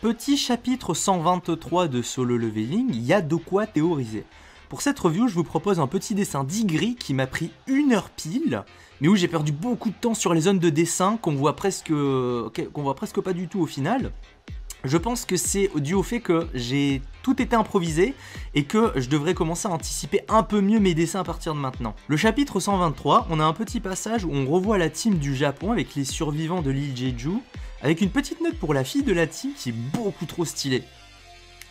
petit chapitre 123 de Solo Leveling, il y a de quoi théoriser. Pour cette review, je vous propose un petit dessin d'Igri qui m'a pris 1 heure pile, mais où j'ai perdu beaucoup de temps sur les zones de dessin qu'on voit presque pas du tout au final. Je pense que c'est dû au fait que j'ai tout été improvisé et que je devrais commencer à anticiper un peu mieux mes dessins à partir de maintenant. Le chapitre 123, on a un petit passage où on revoit la team du Japon avec les survivants de l'île Jeju, avec une petite note pour la fille de la team qui est beaucoup trop stylée.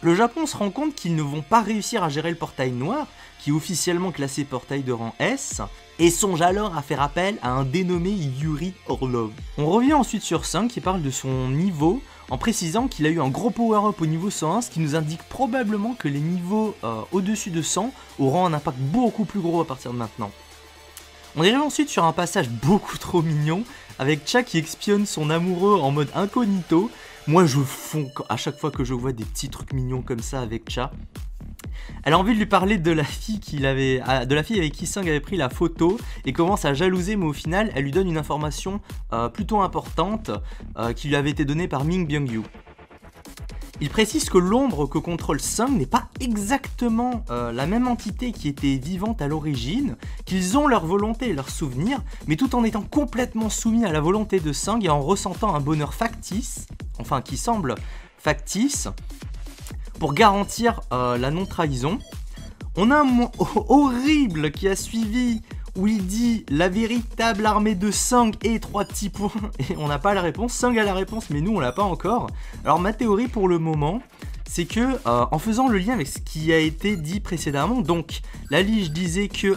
Le Japon se rend compte qu'ils ne vont pas réussir à gérer le portail noir, qui est officiellement classé portail de rang S, et songe alors à faire appel à un dénommé Yuri Orlov. On revient ensuite sur Sung qui parle de son niveau, en précisant qu'il a eu un gros power-up au niveau 101, ce qui nous indique probablement que les niveaux au-dessus de 100 auront un impact beaucoup plus gros à partir de maintenant. On arrive ensuite sur un passage beaucoup trop mignon, avec Cha qui espionne son amoureux en mode incognito. Moi je fonds à chaque fois que je vois des petits trucs mignons comme ça avec Cha. Elle a envie de lui parler de la fille avec qui Sung avait pris la photo et commence à jalouser, mais au final elle lui donne une information plutôt importante qui lui avait été donnée par Min Byung-yu. Il précise que l'ombre que contrôle Sung n'est pas exactement la même entité qui était vivante à l'origine, qu'ils ont leur volonté et leurs souvenirs, mais tout en étant complètement soumis à la volonté de Sung et en ressentant un bonheur factice, enfin qui semble factice, pour garantir la non-trahison. On a un moment horrible qui a suivi où il dit la véritable armée de Sung et 3 petits points, et on n'a pas la réponse. Sung a la réponse mais nous on l'a pas encore. Alors ma théorie pour le moment c'est que en faisant le lien avec ce qui a été dit précédemment, donc la Lige disait que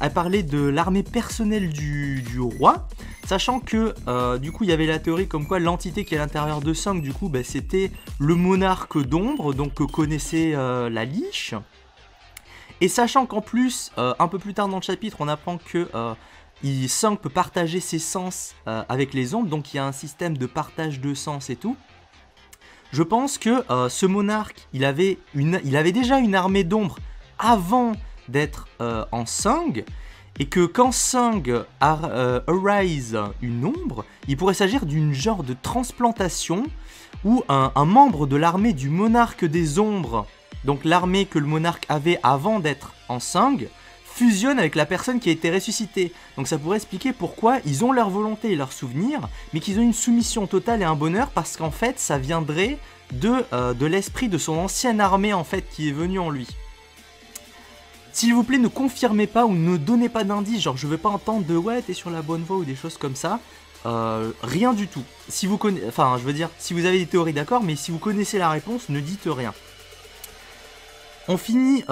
elle parlait de l'armée personnelle du roi, sachant que du coup il y avait la théorie comme quoi l'entité qui est à l'intérieur de Sung du coup c'était le monarque d'ombre, donc que connaissait la Liche. Et sachant qu'en plus, un peu plus tard dans le chapitre, on apprend que Sung peut partager ses sens avec les ombres, donc il y a un système de partage de sens et tout. Je pense que ce monarque, il avait déjà une armée d'ombres avant d'être en Sung, et que quand Sung arise une ombre, il pourrait s'agir d'une genre de transplantation où un membre de l'armée du monarque des ombres, donc l'armée que le monarque avait avant d'être en Sung, fusionne avec la personne qui a été ressuscitée. Donc ça pourrait expliquer pourquoi ils ont leur volonté et leurs souvenirs, mais qu'ils ont une soumission totale et un bonheur, parce qu'en fait ça viendrait de l'esprit de son ancienne armée en fait qui est venue en lui. S'il vous plaît, ne confirmez pas ou ne donnez pas d'indices, genre je veux pas entendre de ouais t'es sur la bonne voie ou des choses comme ça. Rien du tout. Si vous connaissez, enfin je veux dire, si vous avez des théories d'accord, mais si vous connaissez la réponse, ne dites rien. On finit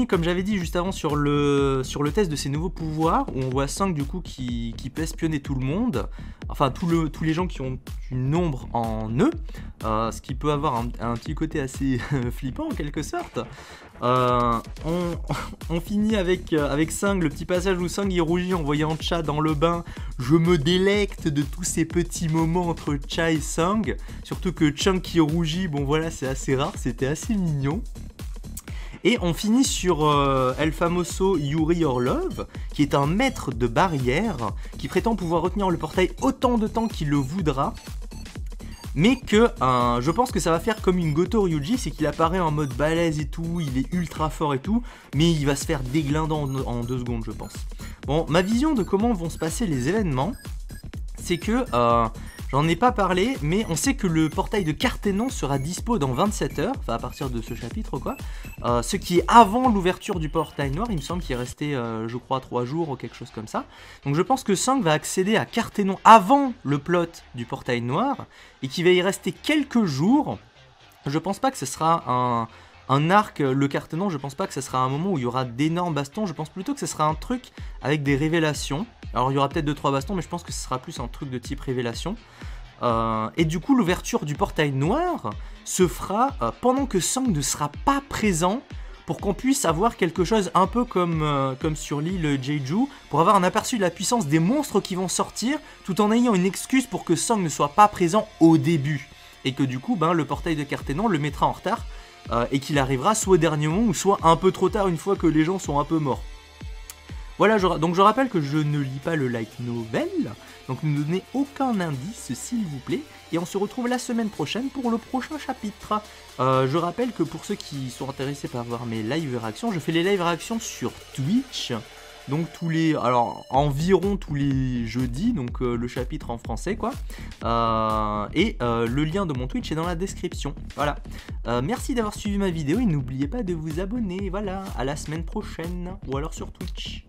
comme j'avais dit juste avant sur le test de ses nouveaux pouvoirs, où on voit Sung du coup qui peut espionner tout le monde, enfin tous les gens qui ont une ombre en eux, ce qui peut avoir un petit côté assez flippant en quelque sorte. On finit avec Sung, le petit passage où Sung il rougit en voyant Cha dans le bain. Je me délecte de tous ces petits moments entre Cha et Sung, surtout que Chung qui rougit, bon voilà c'est assez rare, c'était assez mignon. Et on finit sur El Famoso Yuri Orlov, qui est un maître de barrière, qui prétend pouvoir retenir le portail autant de temps qu'il le voudra, mais que je pense que ça va faire comme une Goto Ryuji, c'est qu'il apparaît en mode balèze et tout, il est ultra fort et tout, mais il va se faire déglinguer en 2 secondes je pense. Bon, ma vision de comment vont se passer les événements, c'est que... j'en ai pas parlé, mais on sait que le portail de Cartenon sera dispo dans 27 heures, enfin à partir de ce chapitre quoi, ce qui est avant l'ouverture du portail noir, il me semble qu'il est resté je crois 3 jours ou quelque chose comme ça. Donc je pense que Sung va accéder à Cartenon avant le plot du portail noir, et qu'il va y rester quelques jours. Je pense pas que ce sera un arc, le Cartenon, je pense pas que ce sera un moment où il y aura d'énormes bastons, je pense plutôt que ce sera un truc avec des révélations. Alors il y aura peut-être 2-3 bastons, mais je pense que ce sera plus un truc de type révélation. Et du coup l'ouverture du portail noir se fera pendant que Sung ne sera pas présent, pour qu'on puisse avoir quelque chose un peu comme sur l'île Jeju, pour avoir un aperçu de la puissance des monstres qui vont sortir, tout en ayant une excuse pour que Sung ne soit pas présent au début. Et que du coup le portail de Cartenon le mettra en retard, et qu'il arrivera soit au dernier moment ou soit un peu trop tard une fois que les gens sont un peu morts. Voilà, donc je rappelle que je ne lis pas le light novel, donc ne donnez aucun indice s'il vous plaît, et on se retrouve la semaine prochaine pour le prochain chapitre. Je rappelle que pour ceux qui sont intéressés par voir mes live réactions, je fais les live réactions sur Twitch, donc environ tous les jeudis, donc le chapitre en français quoi, le lien de mon Twitch est dans la description, voilà. Merci d'avoir suivi ma vidéo et n'oubliez pas de vous abonner, voilà, à la semaine prochaine, ou alors sur Twitch.